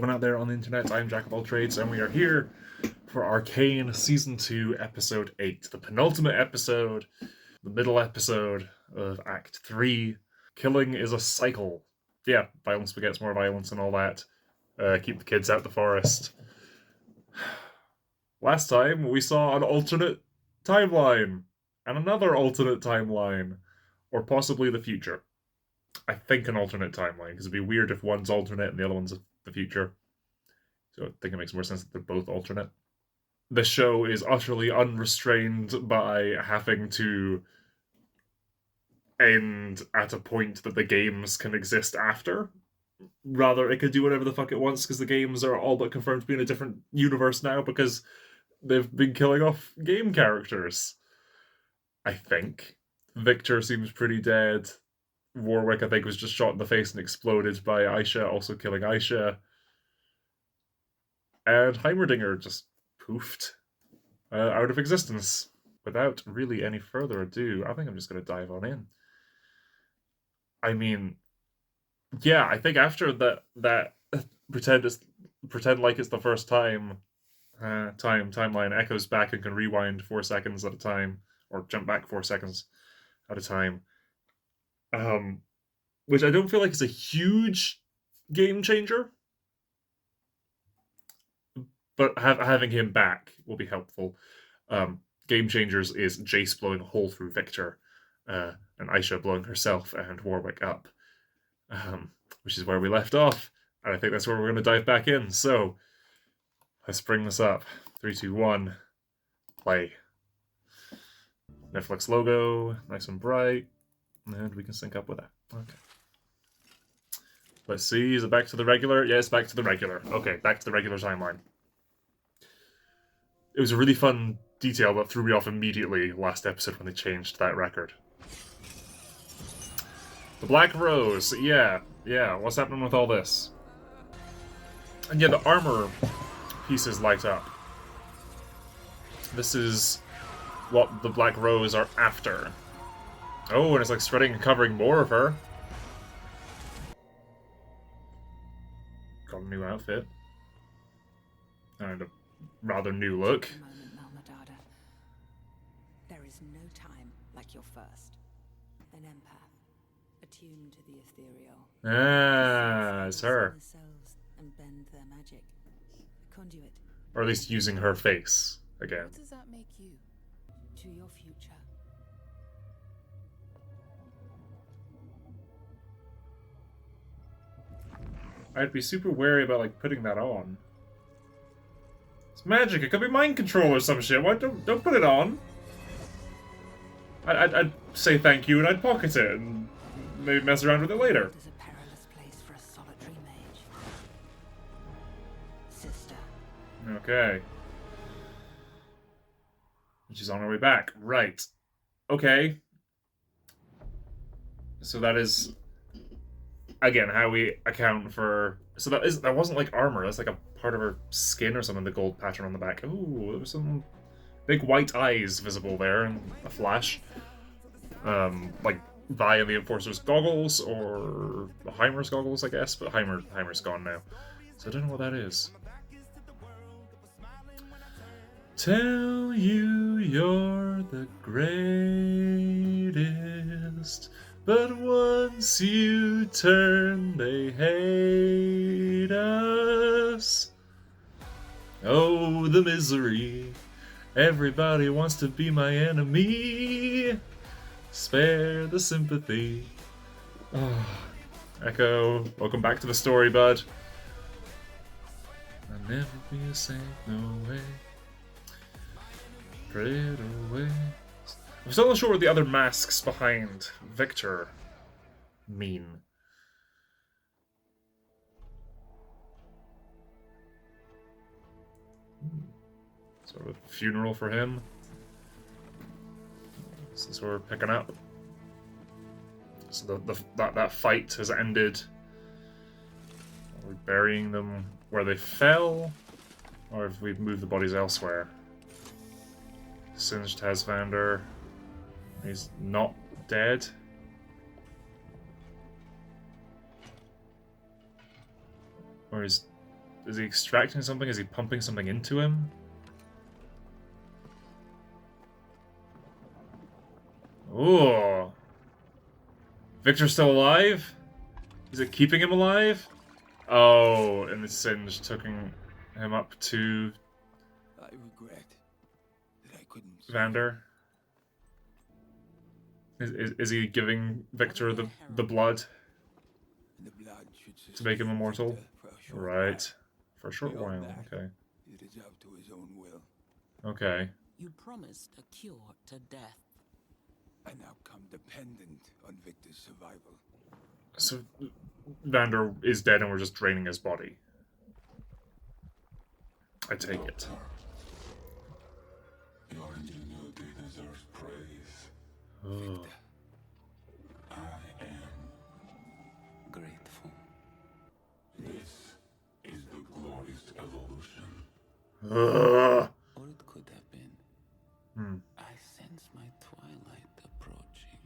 Logan out there on the internet. I'm Jack of all trades, and we are here for Arcane Season 2, Episode 8, the penultimate episode, the middle episode of Act 3. Killing is a cycle. Yeah, violence begets more violence and all that. Keep the kids out the forest. Last time, we saw an alternate timeline, and another alternate timeline, or possibly the future. I think an alternate timeline, because it'd be weird if one's alternate and the other one's the future. So I think it makes more sense that they're both alternate. The show is utterly unrestrained by having to end at a point that the games can exist after. Rather, it could do whatever the fuck it wants, because the games are all but confirmed to be in a different universe now, because they've been killing off game characters. I think. Victor seems pretty dead. Warwick, I think, was just shot in the face and exploded by Aisha, also killing Aisha. And Heimerdinger just poofed out of existence. Without really any further ado, I think I'm just going to dive on in. I mean, yeah, I think after that pretend like it's the first time timeline echoes back and can rewind 4 seconds at a time, or jump back 4 seconds at a time. Which I don't feel like is a huge game changer, but having him back will be helpful. Game changers is Jace blowing a hole through Victor, and Aisha blowing herself and Warwick up, which is where we left off, and I think that's where we're going to dive back in. So let's bring this up. 3, 2, 1, play. Netflix logo, nice and bright. And we can sync up with that. Okay. Let's see, is it back to the regular? Yeah, it's back to the regular. Okay, back to the regular timeline. It was a really fun detail that threw me off immediately last episode when they changed that record. The Black Rose, yeah, what's happening with all this? And yeah, the armor pieces light up. This is what the Black Rose are after. Oh, and it's like spreading and covering more of her. Got a new outfit. And a rather new look. There is no time like your first. An empath, attuned to the ethereal. Ah, it's her. And bend their magic. A conduit. Or at least using her face again. What does that make you? To your future. I'd be super wary about like putting that on. It's magic. It could be mind control or some shit. Why don't put it on? I'd say thank you and I'd pocket it and maybe mess around with it later. It is a perilous place for a solitary mage. Sister. Okay. She's on her way back. Right. Okay. So that is, again, how we account for... So that wasn't like armor. That's like a part of her skin or something, the gold pattern on the back. Ooh, there was some big white eyes visible there in a flash. Like Vi and the Enforcer's goggles, or Heimer's goggles, I guess. But Heimer's gone now. So I don't know what that is. Tell you you're the greatest, but once you turn, they hate us. Oh, the misery. Everybody wants to be my enemy. Spare the sympathy. Oh, Echo, welcome back to the story, bud. I'll never be the same, no way. Pray it away. I'm still not sure what the other masks behind Victor mean. Sort of a funeral for him. Is this where we're picking up? So that fight has ended. Are we burying them where they fell? Or have we moved the bodies elsewhere? Singed Tasvander. He's not dead. Or is Is he extracting something? Is he pumping something into him? Ooh. Victor's still alive? Is it keeping him alive? Oh, and the Singe took him up to I regret that I couldn't. Vander. Is he giving Victor the blood The blood should to make him immortal? Right. For a short Beyond while, that, okay. It is up to his own will. Okay. You promised a cure to death. An outcome dependent on Victor's survival. So, Vander is dead and we're just draining his body. I take it. Your ingenuity deserves praise. Oh. I am. Grateful. This is the glorious evolution. Ugh. Or it could have been. I sense my twilight approaching.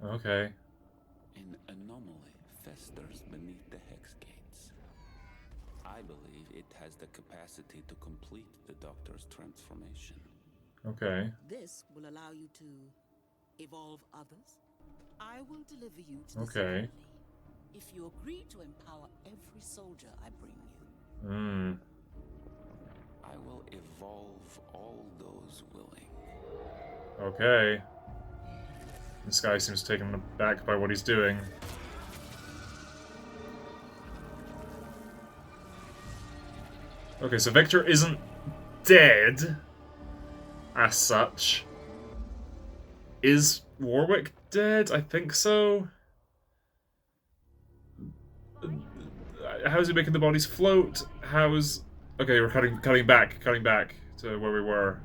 Okay. An anomaly festers beneath the hex gates. I believe it has the capacity to complete the Doctor's transformation. Okay. This will allow you to evolve others. I will deliver you to the Okay. ceremony if you agree to empower every soldier I bring you. Hmm. I will evolve all those willing. Okay. This guy seems taken aback by what he's doing. Okay, so Victor isn't dead, as such. Is Warwick dead? I think so. How's he making the bodies float? How's... Okay, we're cutting back to where we were.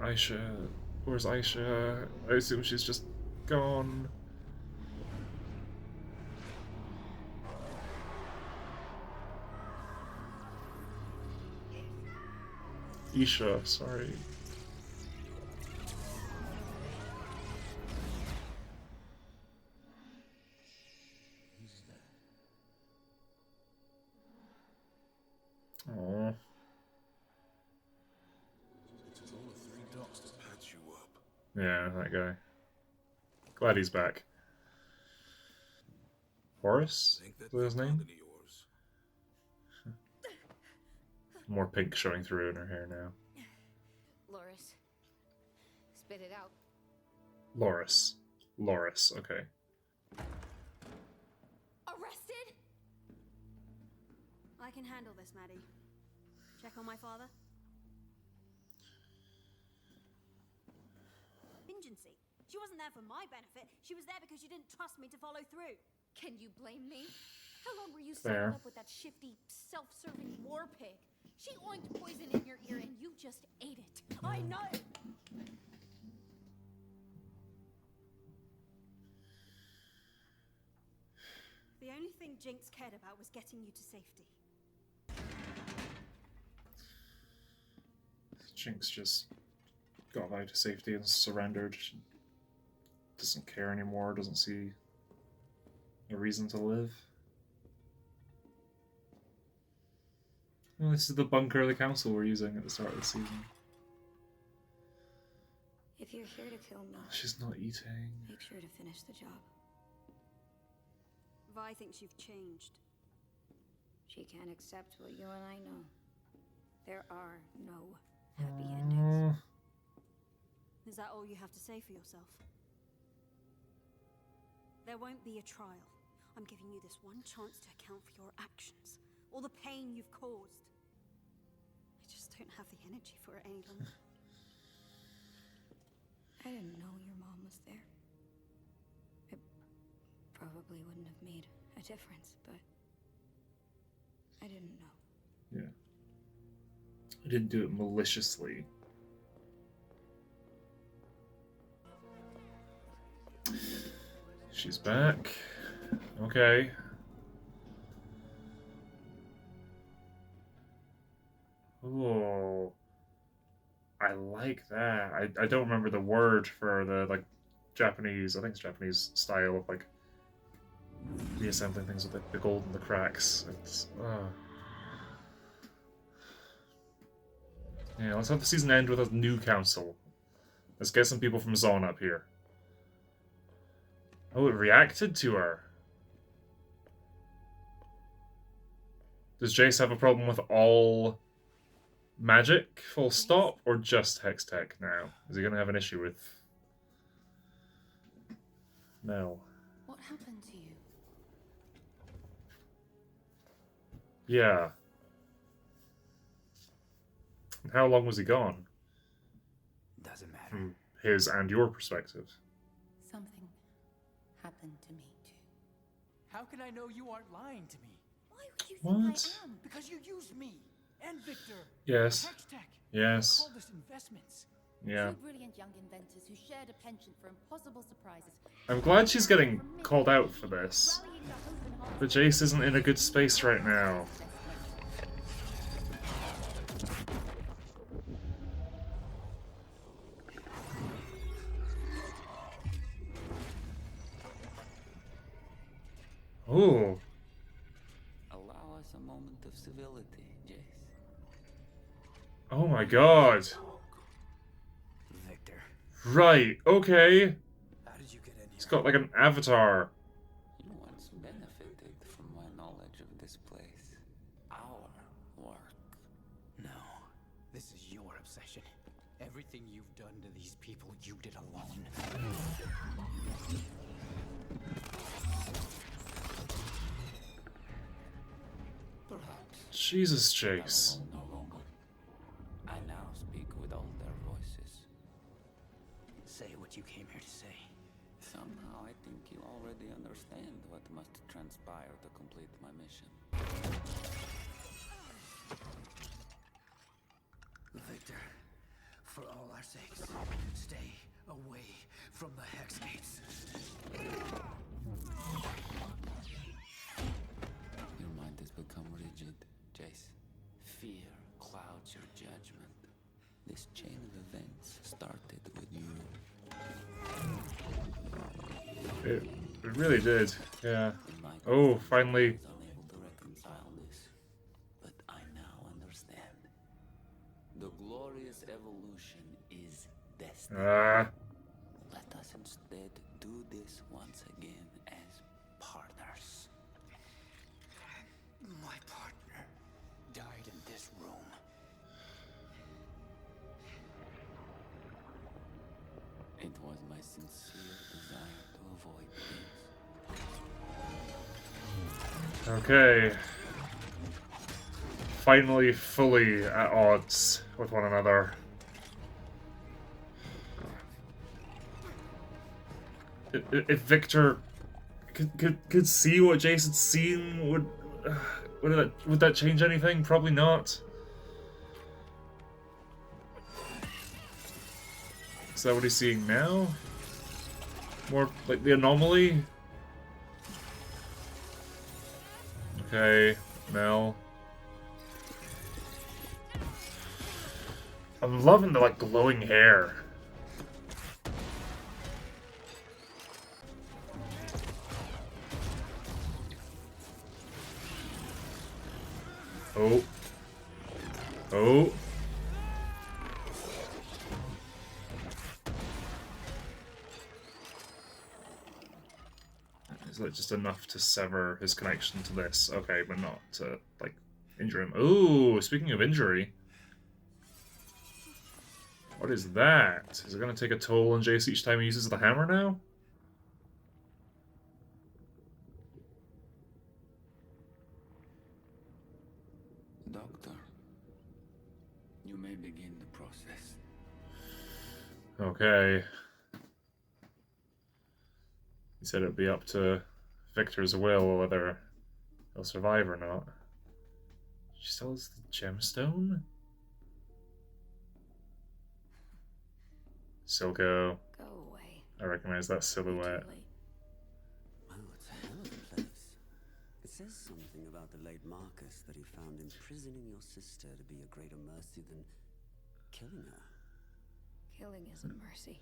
Aisha... Where's Aisha? I assume she's just gone. Isha, sorry. Aww. It's all the 3 dots to patch you up. Yeah, that guy. Glad he's back. Horace? Think Is that his name? of yours. More pink showing through in her hair now. Loris, spit it out. Loris. Loris, okay. Arrested? I can handle this, Maddie. Check on my father. Contingency. She wasn't there for my benefit. She was there because you didn't trust me to follow through. Can you blame me? How long were you Fair. setting up with that shifty, self-serving war pig? She oinked poison in your ear and you just ate it. I know! The only thing Jinx cared about was getting you to safety. Jinx just got out to safety and surrendered. She doesn't care anymore, doesn't see a reason to live. Well, this is the bunker the council were using at the start of the season. If you're here to kill me, She's not eating. make sure to finish the job. Vi thinks you've changed. She can't accept what you and I know. There are no happy endings. Is that all you have to say for yourself? There won't be a trial. I'm giving you this one chance to account for your actions. All the pain you've caused. I just don't have the energy for it any longer. I didn't know your mom was there. It probably wouldn't have made a difference, but I didn't know. Yeah. I didn't do it maliciously. She's back. Okay. Oh. I like that. I don't remember the word for the, like, Japanese, I think it's Japanese style of, like, reassembling things with the gold and the cracks. It's yeah. Let's have the season end with a new council. Let's get some people from Zaun up here. Oh, it reacted to her. Does Jace have a problem with all magic, full stop, or just hex tech now? Is he going to have an issue with Mel? What happened to you? Yeah. And how long was he gone? Doesn't matter. From his and your perspective. Something happened to me too. How can I know you aren't lying to me? Why would you What? think I am? Because you used me and Victor. Yes. For Hex Tech. Yes. Called us investments. Yeah. Two brilliant young inventors who shared a penchant for impossible surprises. I'm glad she's getting called out for this. But Jace isn't in a good space right now. Ooh. Allow us a moment of civility, Jace. Oh my god. Victor, Right, okay. how did you get in He's here? got like an avatar. You once benefited from my knowledge of this place. Our work. No, this is your obsession. Everything you've done to these people, you did alone. Perhaps Jesus, I'm Jace. alone no longer. I now speak with all their voices. Say what you came here to say. Somehow I think you already understand what must transpire to complete my mission. Victor, for all our sakes, stay away from the Hex Gates. Your mind has become rigid, Jace. Fear clouds your judgment. This chain of events started with you. It really did, yeah. In my Oh, confusion, finally. I was unable to reconcile this, but I now understand. The glorious evolution is destiny. Let us instead do this once again as partners. My partner died in this room. It was my sincere desire to avoid this. Okay. Finally, fully at odds with one another. If Victor could see what Jason's seen, would that change anything? Probably not. Is that what he's seeing now? More like the anomaly? Okay, Mel. I'm loving the like glowing hair. Oh. Oh. Is that just enough to sever his connection to this? Okay, but not to, like, injure him. Ooh, speaking of injury. What is that? Is it going to take a toll on Jace each time he uses the hammer now? Doctor, you may begin the process. Okay. He said it'd be up to Victor's will whether he'll survive or not. She still has the gemstone? Silco. Go away. I recognize that silhouette. Too late. Oh, it's a hell of a place. It says something about the late Marcus that he found imprisoning your sister to be a greater mercy than killing her. Killing isn't mercy.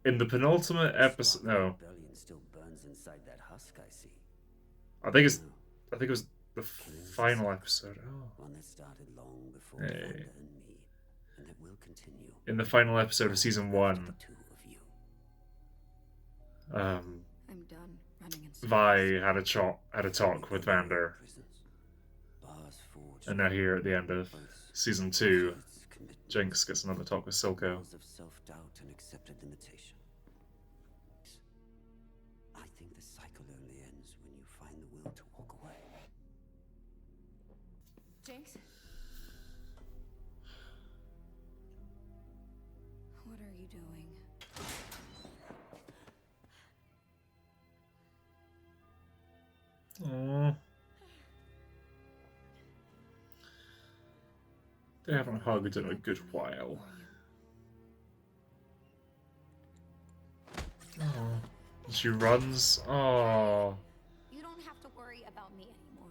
In the penultimate episode, no. Rebellion still burns inside that husk, I see. I think it was the final episode. Oh. One that started long before Hey. Amanda and me, and that will continue. In the final episode of season 1, The two of you. I'm done running in Vi had a talk with Vander, Prisons, bars forged, and now here at the end of season 2, faiths, commitment, Jinx gets another talk with Silco. walls of self-doubt and accepted limitation. I think the cycle only ends when you find the will to walk away. Jinx? What are you doing? Aww. They haven't hugged in a good while. Oh, she runs. Oh, You don't have to worry about me anymore.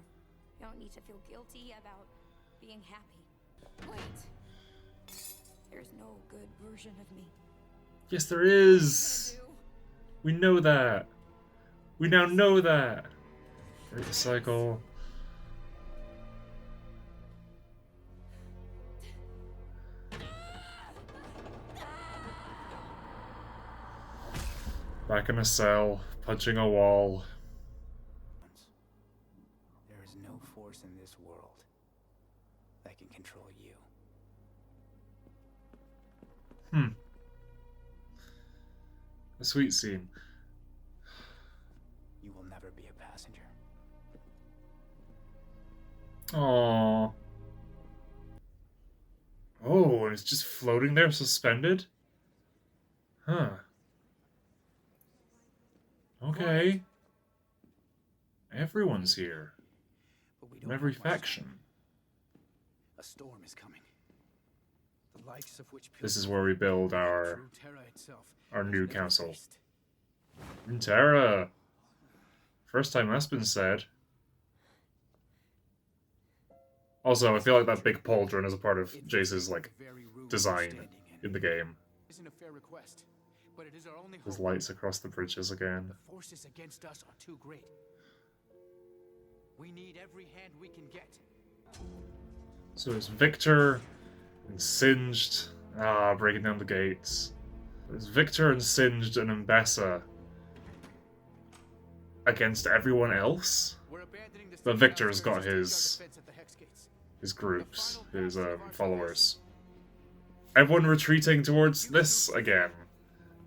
You don't need to feel guilty about being happy. Wait. There's no good version of me. yes, there is. We know that. We now know that. Break the cycle. Back in a cell, punching a wall. There is no force in this world that can control you. A sweet scene. You will never be a passenger. Aww. Oh, and it's just floating there, suspended? Huh. Okay. Everyone's here. But we From don't every have much time. faction. A storm is coming. The likes of which This is where we build our True Terra itself our has new never council. faced. Terra. First time that's been said. Also, I feel like that big pauldron is a part of It Jace's is like the very room we're design standing in the game. Isn't a fair request, but it is our only There's hope. lights across the bridges again. The forces against us are too great. We need every hand we can get. So there's Victor and Singed. Breaking down the gates. There's Victor and Singed and Mbessa against everyone else. We're abandoning the But city Victor's outskirts got to stage our his defense at the Hex Gates. groups, his followers. Everyone retreating towards this again.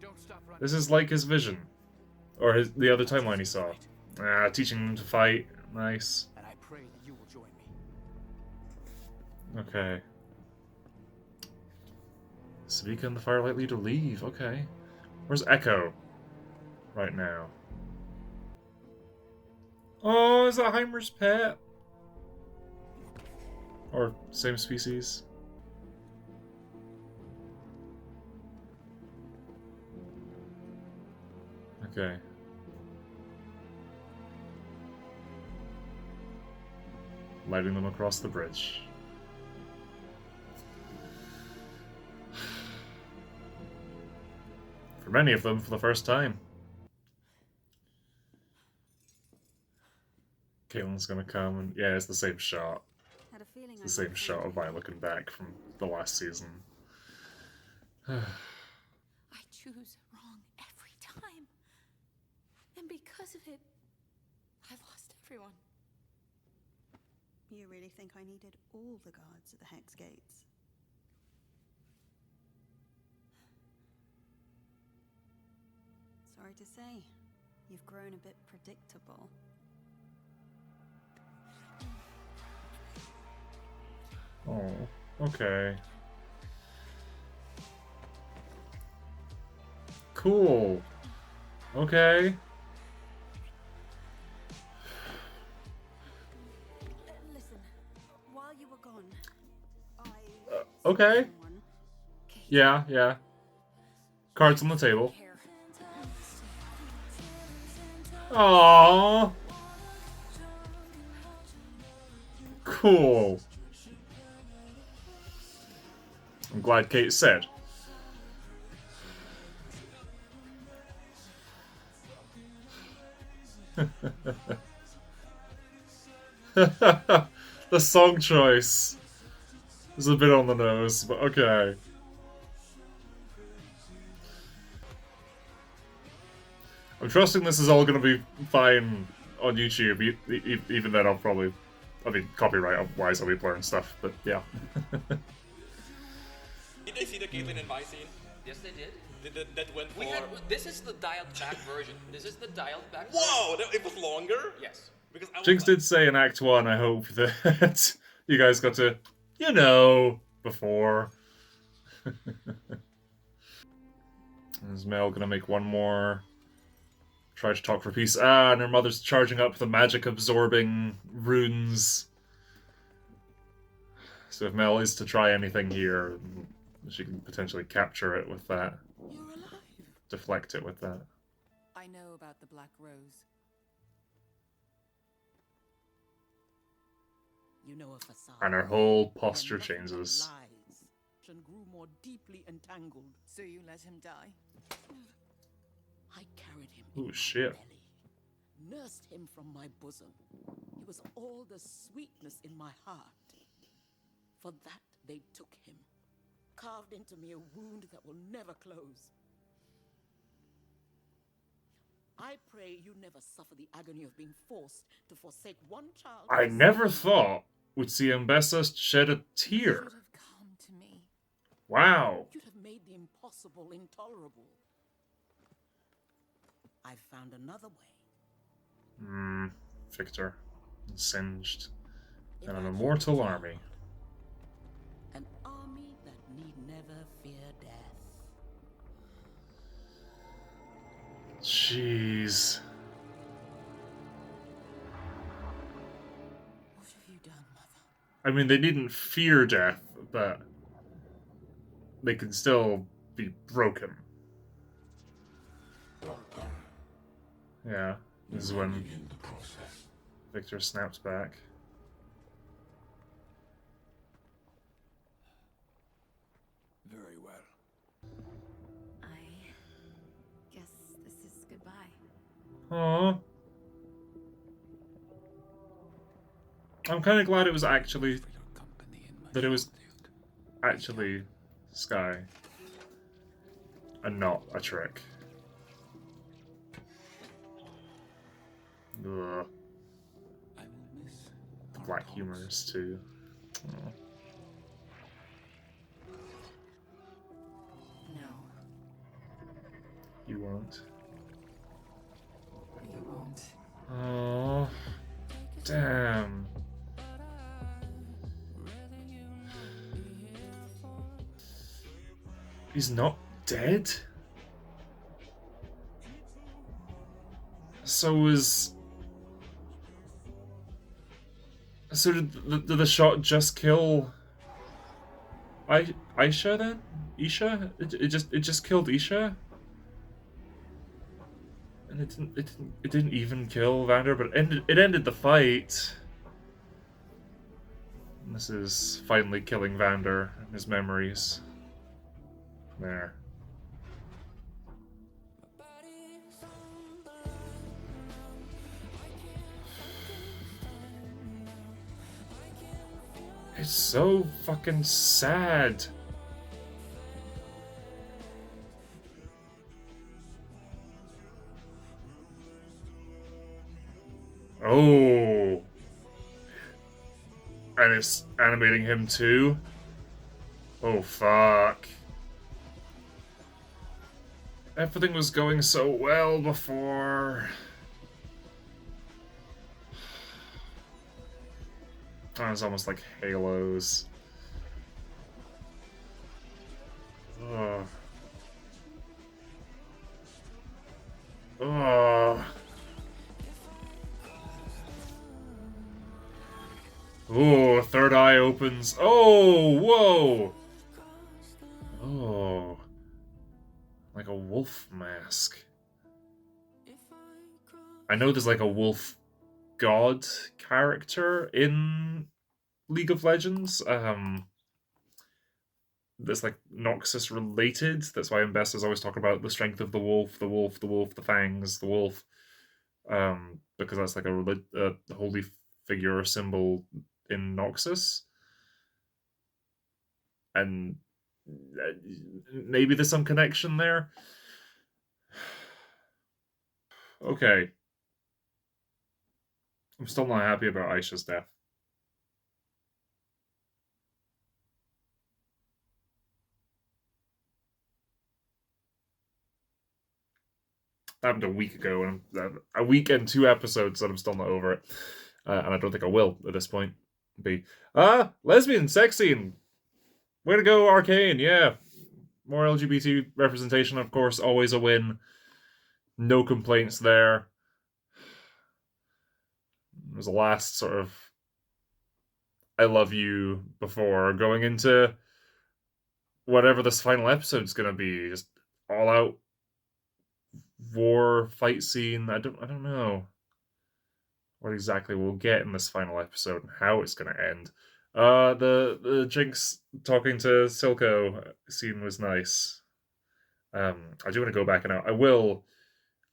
Don't stop running. This is like his vision. Or the other timeline he saw. Teaching them to fight. Nice. And I pray that you will join me. Okay. Savika and the Firelight Leader leave. Okay. Where's Echo? Right now. Oh, is that Heimer's pet? Or same species? Okay. Lighting them across the bridge. For many of them, for the first time. Caitlin's gonna come and yeah, it's the same shot. Had a feeling It's the same shot of Vi looking back from the last season. I choose wrong every time. And because of it, I lost everyone. You really think I needed all the guards at the Hex Gates? Sorry to say, you've grown a bit predictable. Oh, okay. Cool. Okay. Listen, while you were gone, I... Okay. Yeah, yeah. Cards on the table. Aww. Cool. I'm glad Kate said. The song choice is a bit on the nose, but okay. I'm trusting this is all going to be fine on YouTube, even then I'll probably... I mean, copyright-wise I'll be blurring stuff, but yeah. Did they see the Caitlyn and Vi scene? Yes, they did. That went for... This is the dialed-back version. This is the dialed-back Whoa! It was longer? Yes. Because I was Jinx did say in Act 1, I hope that you guys got to, you know, before. Is Mel gonna make one more? Try to talk for peace. Ah, and her mother's charging up the magic-absorbing runes. So if Mel is to try anything here, she can potentially capture it with that. You're alive. Deflect it with that. I know about the Black Rose. You know a facade. And her whole posture Then nothing but changes. lies and grew more deeply entangled. So you let him die? I carried him Ooh, in my shit. belly, nursed him from my bosom. He was all the sweetness in my heart. For that they took him, carved into me a wound that will never close. I pray you never suffer the agony of being forced to forsake one child. I never thought we'd see Mbessa shed a tear. You should have come to me. Wow. You'd have made the impossible intolerable. I've found another way. Victor. Singed. If And I an keep immortal it, army. An army that need never fear death. Jeez. What have you done, Mother? I mean, they needn't fear death, but they can still be broken. Yeah, this is when Begin the process. Victor snaps back. Very well. I guess this is goodbye. Aww. I'm kind of glad it was actually... For your company in my that it was solitude. actually Sky. And not a trick. Ugh. I will miss The our black talks. humors too. Aw. No, You won't. you won't. Oh, damn. He's not dead? So did the shot just kill Aisha then? Isha? It just killed Isha? And it didn't even kill Vander, but it ended the fight. And this is finally killing Vander and his memories. There. It's so fucking sad. Oh. And it's animating him too? Oh, fuck. Everything was going so well before. Oh, it's almost like Halos. Ugh. Ugh. Oh, third eye opens. Oh, whoa. Oh. Like a wolf mask. I know there's like a wolf god character in League of Legends. That's like Noxus related. That's why Mbessa's always talking about the strength of the wolf, the wolf, the wolf, the fangs, the wolf. Because that's like a holy figure or symbol in Noxus. And maybe there's some connection there. Okay. I'm still not happy about Aisha's death. That happened a week ago, and a week and 2 episodes, and I'm still not over it. And I don't think I will at this point. Lesbian sex scene. Way to go, Arcane, yeah. More LGBT representation, of course, always a win. No complaints there. It was the last sort of I love you before going into whatever this final episode's gonna be. Just all out war fight scene. I don't know what exactly we'll get in this final episode and how it's gonna end. The Jinx talking to Silco scene was nice. I do want to go back and I will,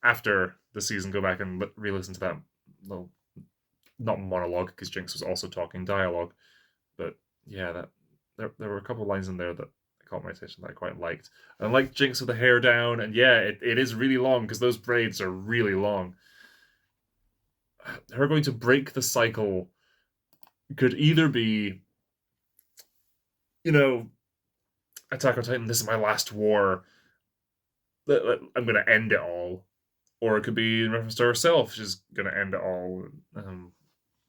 after the season, go back and re-listen to that little, not monologue, because Jinx was also talking dialogue, but yeah, that there were a couple of lines in there that caught my attention that I quite liked. I like Jinx with the hair down, and yeah, it is really long, because those braids are really long. Her going to break the cycle could either be, Attack on Titan, this is my last war, I'm going to end it all. Or it could be in reference to herself, she's going to end it all.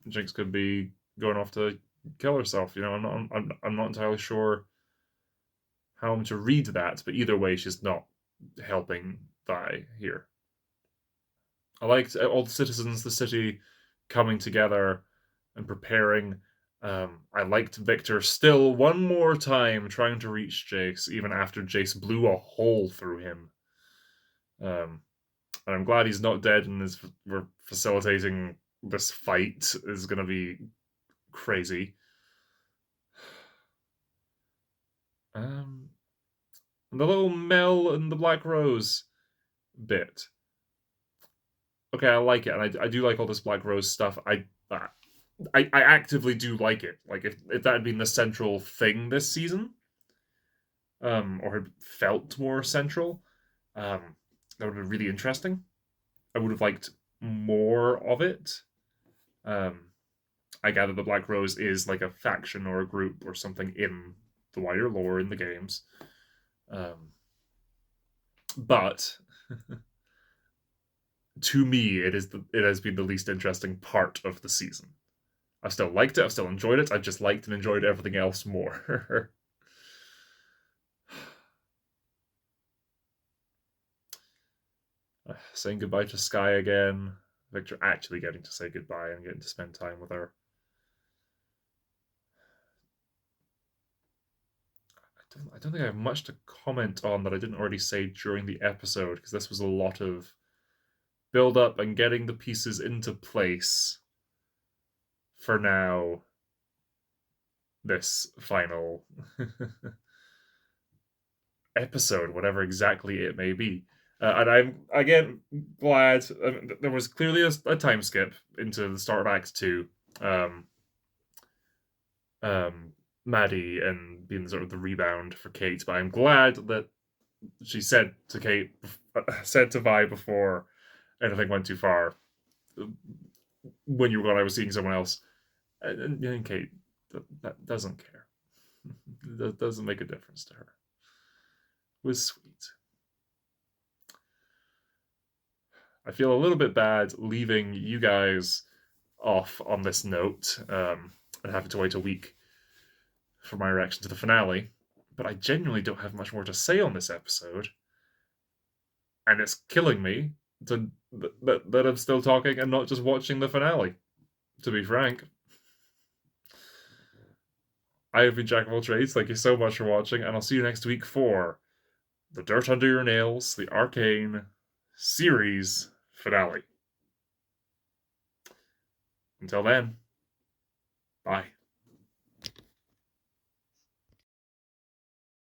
Jinx could be going off to kill herself. I'm not entirely sure how I'm to read that, but either way, she's not helping Vi here. I liked all the citizens, the city coming together and preparing. I liked Victor still one more time trying to reach Jace, even after Jace blew a hole through him. And I'm glad he's not dead and we're facilitating this fight. Is going to be crazy. And the little Mel and the Black Rose bit. Okay, I like it, and I do like all this Black Rose stuff. I actively do like it. Like if that had been the central thing this season, or had felt more central, that would have been really interesting. I would have liked more of it. I gather the Black Rose is like a faction or a group or something in the wider lore in the games. But to me, it has been the least interesting part of the season. I've still liked it, I've still enjoyed it, I've just liked and enjoyed everything else more. Saying goodbye to Sky again. Victor actually getting to say goodbye and getting to spend time with her. I don't think I have much to comment on that I didn't already say during the episode, because this was a lot of build up and getting the pieces into place for now this final episode, whatever exactly it may be. And I'm, again, glad there was clearly a time skip into the start of Act 2. Maddie and being sort of the rebound for Kate, but I'm glad that she said to Vi before anything went too far, when you were gone, I was seeing someone else. And Kate, that doesn't care. That doesn't make a difference to her. It was sweet. I feel a little bit bad leaving you guys off on this note, and having to wait a week for my reaction to the finale, but I genuinely don't have much more to say on this episode, and it's killing me that I'm still talking and not just watching the finale, to be frank. I have been Jack of all trades, thank you so much for watching, and I'll see you next week for The Dirt Under Your Nails, the Arcane series finale. Until then, bye.